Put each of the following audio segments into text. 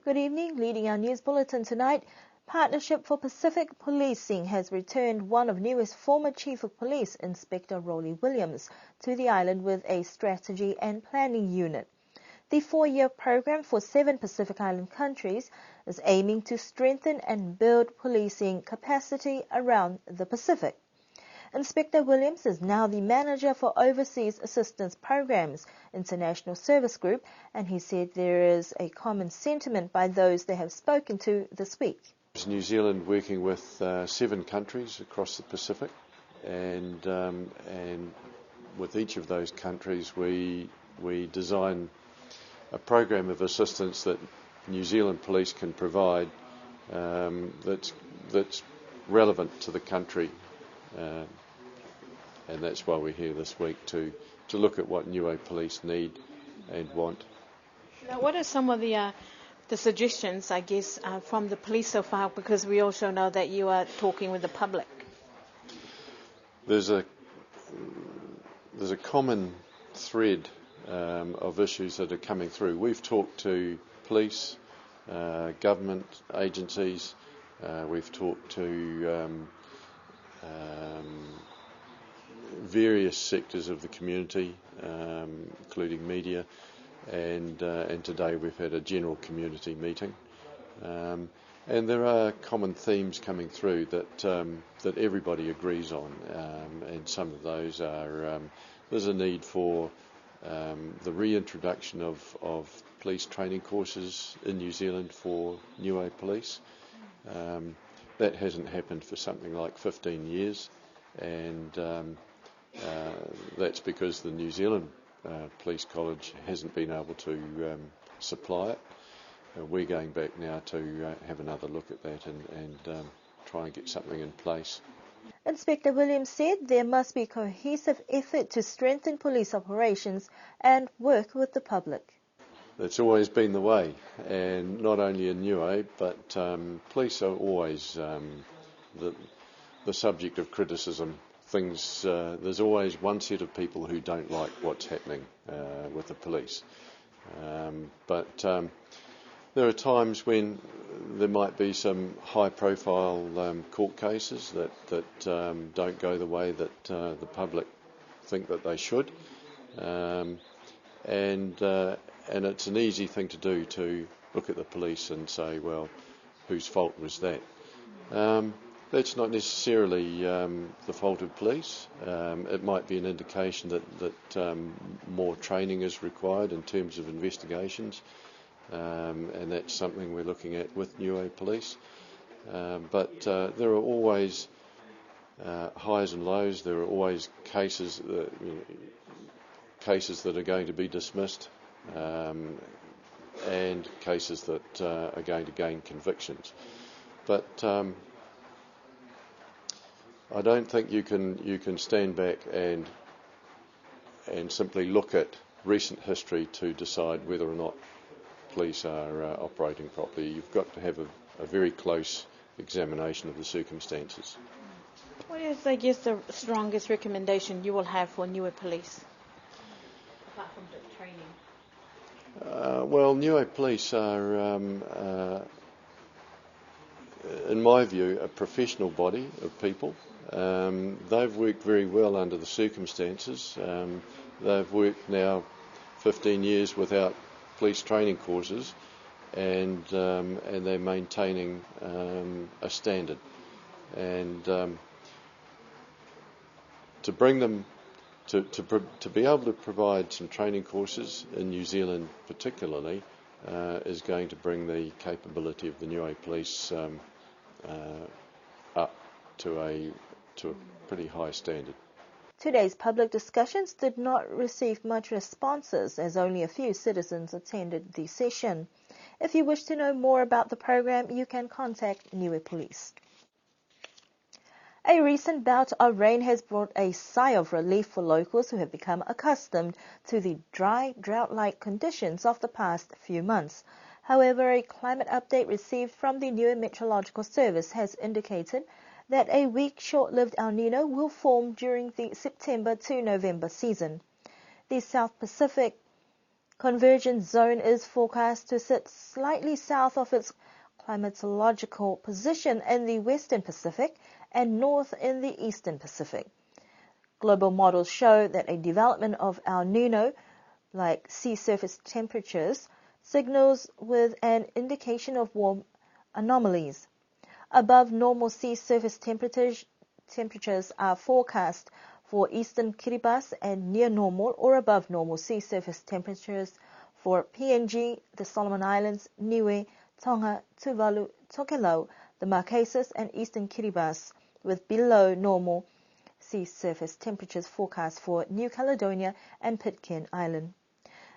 Good evening. Leading our news bulletin tonight, Partnership for Pacific Policing has returned one of Niue's former Chief of Police, Inspector Rolly Williams, to the island with a strategy and planning unit. The 4-year program for 7 Pacific Island countries is aiming to strengthen and build policing capacity around the Pacific. Inspector Williams is now the manager for Overseas Assistance Programs International Service Group, and he said there is a common sentiment by those they have spoken to this week. New Zealand working with 7 countries across the Pacific, and with each of those countries we design a program of assistance that New Zealand police can provide that's relevant to the country. And that's why we're here this week, to look at what Niue police need and want. Now, what are some of the suggestions, I guess, from the police so far? Because we also know that you are talking with the public. There's a common thread of issues that are coming through. We've talked to police, government agencies. We've talked to various sectors of the community, including media, and today we've had a general community meeting, and there are common themes coming through that everybody agrees on, and some of those are there's a need for the reintroduction of police training courses in New Zealand for Niue police. That hasn't happened for something like 15 years, and that's because the New Zealand Police College hasn't been able to supply it. We're going back now to have another look at that and try and get something in place. Inspector Williams said there must be cohesive effort to strengthen police operations and work with the public. That's always been the way, and not only in Niue, but police are always the subject of criticism. There's always one set of people who don't like what's happening with the police. But there are times when there might be some high-profile court cases that don't go the way that the public think that they should. And it's an easy thing to do, to look at the police and say, well, whose fault was that? That's not necessarily the fault of police. It might be an indication that more training is required in terms of investigations, and that's something we're looking at with Niue police. But there are always highs and lows. There are always cases that are going to be dismissed, and cases that are going to gain convictions. But I don't think you can stand back and simply look at recent history to decide whether or not police are operating properly. You've got to have a very close examination of the circumstances. What is, I guess, the strongest recommendation you will have for Niue police, apart from the training? Well, Niue police are, in my view, a professional body of people. They've worked very well under the circumstances. They've worked now 15 years without police training courses, and they're maintaining a standard. And to bring them to be able to provide some training courses in New Zealand, particularly, is going to bring the capability of the Niue police up to a pretty high standard. Today's public discussions did not receive much responses, as only a few citizens attended the session. If you wish to know more about the program, you can contact Niue Police. A recent bout of rain has brought a sigh of relief for locals who have become accustomed to the dry, drought-like conditions of the past few months. However, a climate update received from the Niue Meteorological Service has indicated that a weak, short-lived El Nino will form during the September to November season. The South Pacific Convergence zone is forecast to sit slightly south of its climatological position in the Western Pacific and north in the Eastern Pacific. Global models show that a development of El Nino, like sea surface temperatures, signals with an indication of warm anomalies. Above normal sea surface temperatures are forecast for eastern Kiribati and near normal or above normal sea surface temperatures for PNG, the Solomon Islands, Niue, Tonga, Tuvalu, Tokelau, the Marquesas and eastern Kiribati, with below normal sea surface temperatures forecast for New Caledonia and Pitcairn Island.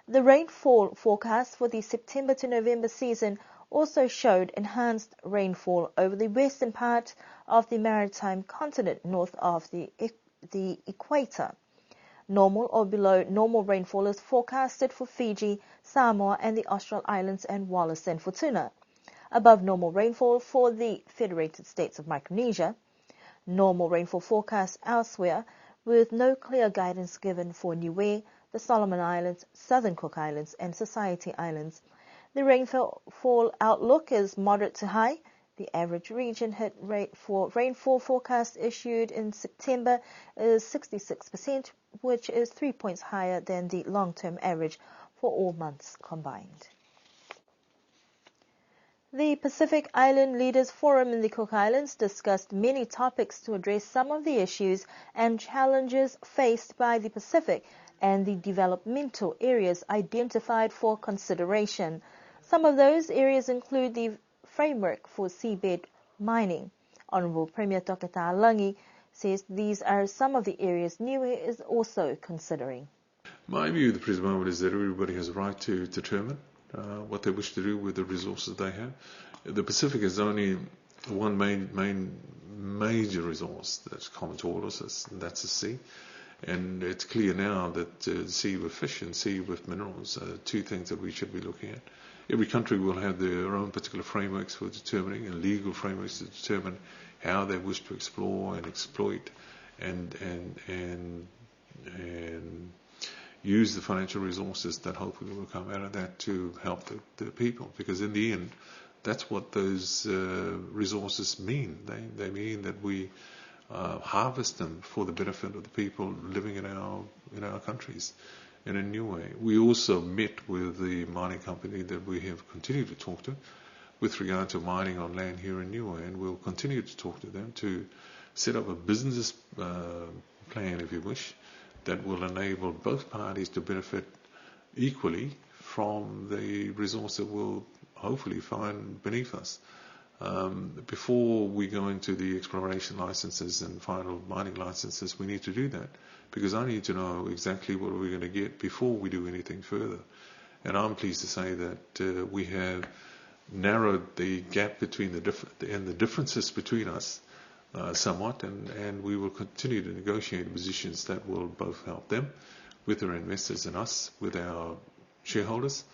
The rainfall forecast for the September to November season also showed enhanced rainfall over the western part of the maritime continent north of the equator. Normal or below normal rainfall is forecasted for Fiji, Samoa and the Austral Islands and Wallis and Futuna. Above normal rainfall for the Federated States of Micronesia. Normal rainfall forecast elsewhere, with no clear guidance given for Niue, the Solomon Islands, Southern Cook Islands and Society Islands. The rainfall outlook is moderate to high. The average region hit rate for rainfall forecast issued in September is 66%, which is 3 points higher than the long-term average for all months combined. The Pacific Island Leaders Forum in the Cook Islands discussed many topics to address some of the issues and challenges faced by the Pacific and the developmental areas identified for consideration. Some of those areas include the framework for seabed mining. Honourable Premier Dr. Ta'alangi says these are some of the areas Niue is also considering. My view of the present moment is that everybody has a right to determine what they wish to do with the resources they have. The Pacific is only one major resource that's common to all of us, and that's the sea. And it's clear now that the sea with fish and sea with minerals are two things that we should be looking at. Every country will have their own particular frameworks for determining and legal frameworks to determine how they wish to explore and exploit and use the financial resources that hopefully will come out of that to help the people. Because in the end, that's what those resources mean. They mean that we harvest them for the benefit of the people living in our countries in a new way. We also met with the mining company that we have continued to talk to with regard to mining on land here in Niue, and we'll continue to talk to them to set up a business plan, if you wish, that will enable both parties to benefit equally from the resource that we'll hopefully find beneath us. Before we go into the exploration licenses and final mining licenses, we need to do that, because I need to know exactly what we're going to get before we do anything further. And I'm pleased to say that we have narrowed the gap between the differences between us somewhat, and we will continue to negotiate positions that will both help them with their investors and us with our shareholders,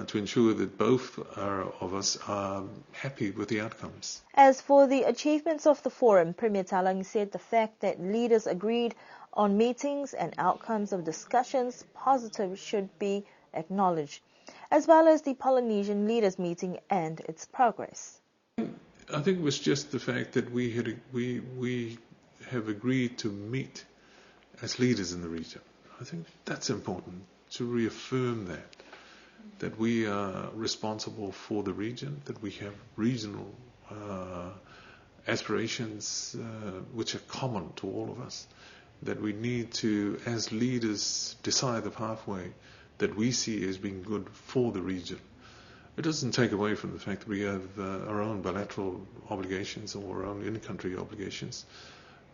to ensure that both of us are happy with the outcomes. As for the achievements of the forum, Premier Ta'alangi said the fact that leaders agreed on meetings and outcomes of discussions positive should be acknowledged, as well as the Polynesian leaders meeting and its progress. I think it was just the fact that we have agreed to meet as leaders in the region. I think that's important to reaffirm that we are responsible for the region, that we have regional aspirations which are common to all of us, that we need to, as leaders, decide the pathway that we see as being good for the region. It doesn't take away from the fact that we have our own bilateral obligations or our own in-country obligations,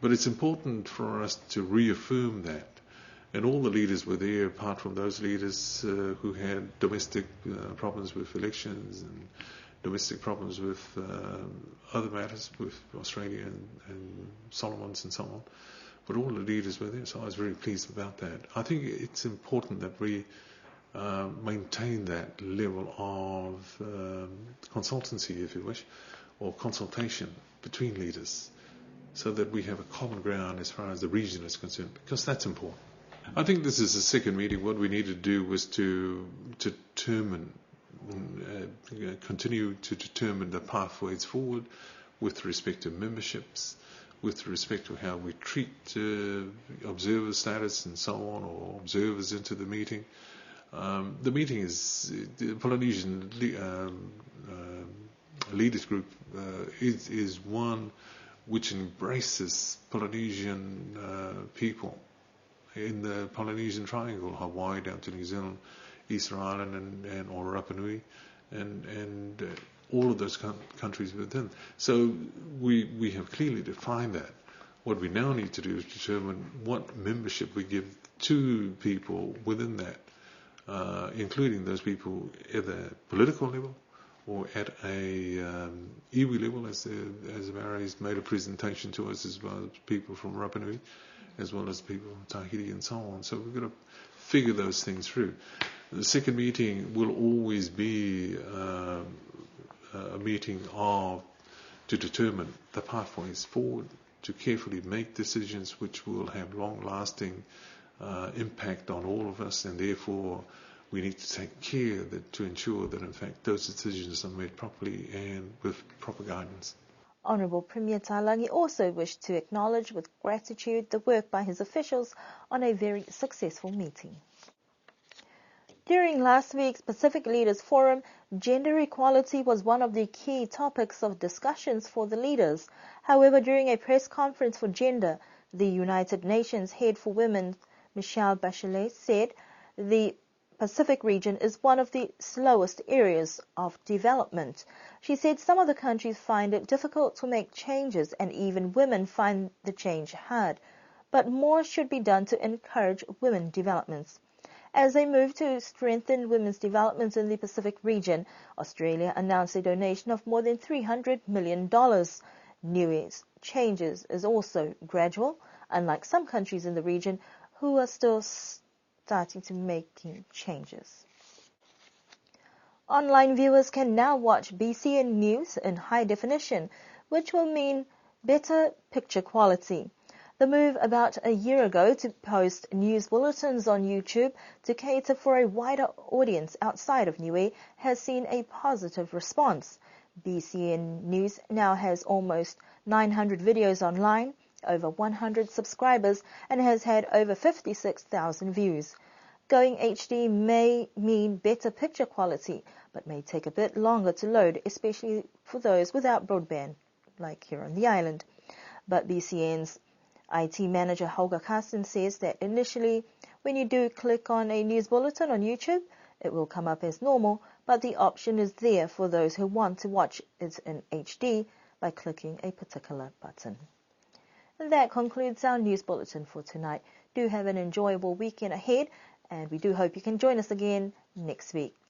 but it's important for us to reaffirm that. And all the leaders were there, apart from those leaders who had domestic problems with elections and domestic problems with other matters, with Australia and Solomons and so on. But all the leaders were there, so I was very pleased about that. I think it's important that we maintain that level of consultancy, if you wish, or consultation between leaders, so that we have a common ground as far as the region is concerned, because that's important. I think this is the second meeting. What we need to do was to determine, continue to determine the pathways forward with respect to memberships, with respect to how we treat observer status and so on, or observers into the meeting. The meeting is the Polynesian leaders group is one which embraces Polynesian people in the Polynesian Triangle, Hawaii down to New Zealand, Easter Island, and or Rapa Nui, and all of those countries within. So we have clearly defined that. What we now need to do is determine what membership we give to people within that, including those people at the political level or at a iwi level, as Mary's made a presentation to us, as well as people from Rapa Nui, as well as people from Tahiti and so on. So we've got to figure those things through. The second meeting will always be a meeting to determine the pathways forward, to carefully make decisions which will have long-lasting impact on all of us, and therefore we need to take care to ensure that in fact those decisions are made properly and with proper guidance. Honourable Premier Talangi also wished to acknowledge with gratitude the work by his officials on a very successful meeting. During last week's Pacific Leaders Forum, gender equality was one of the key topics of discussions for the leaders. However, during a press conference for gender, the United Nations head for women, Michelle Bachelet, said the Pacific region is one of the slowest areas of development. She said some of the countries find it difficult to make changes, and even women find the change hard. But more should be done to encourage women developments. As they move to strengthen women's development in the Pacific region, Australia announced a donation of more than $300 million. New changes is also gradual, unlike some countries in the region who are still starting to making changes. Online viewers can now watch BCN news in high definition, which will mean better picture quality. The move about a year ago to post news bulletins on YouTube to cater for a wider audience outside of Niue has seen a positive response. BCN News now has almost 900 videos online, over 100 subscribers, and has had over 56,000 views. Going HD may mean better picture quality, but may take a bit longer to load, especially for those without broadband, like here on the island. But BCN's IT manager Helga Carsten says that initially, when you do click on a news bulletin on YouTube, it will come up as normal, but the option is there for those who want to watch it in HD by clicking a particular button. And that concludes our news bulletin for tonight. Do have an enjoyable weekend ahead, and we do hope you can join us again next week.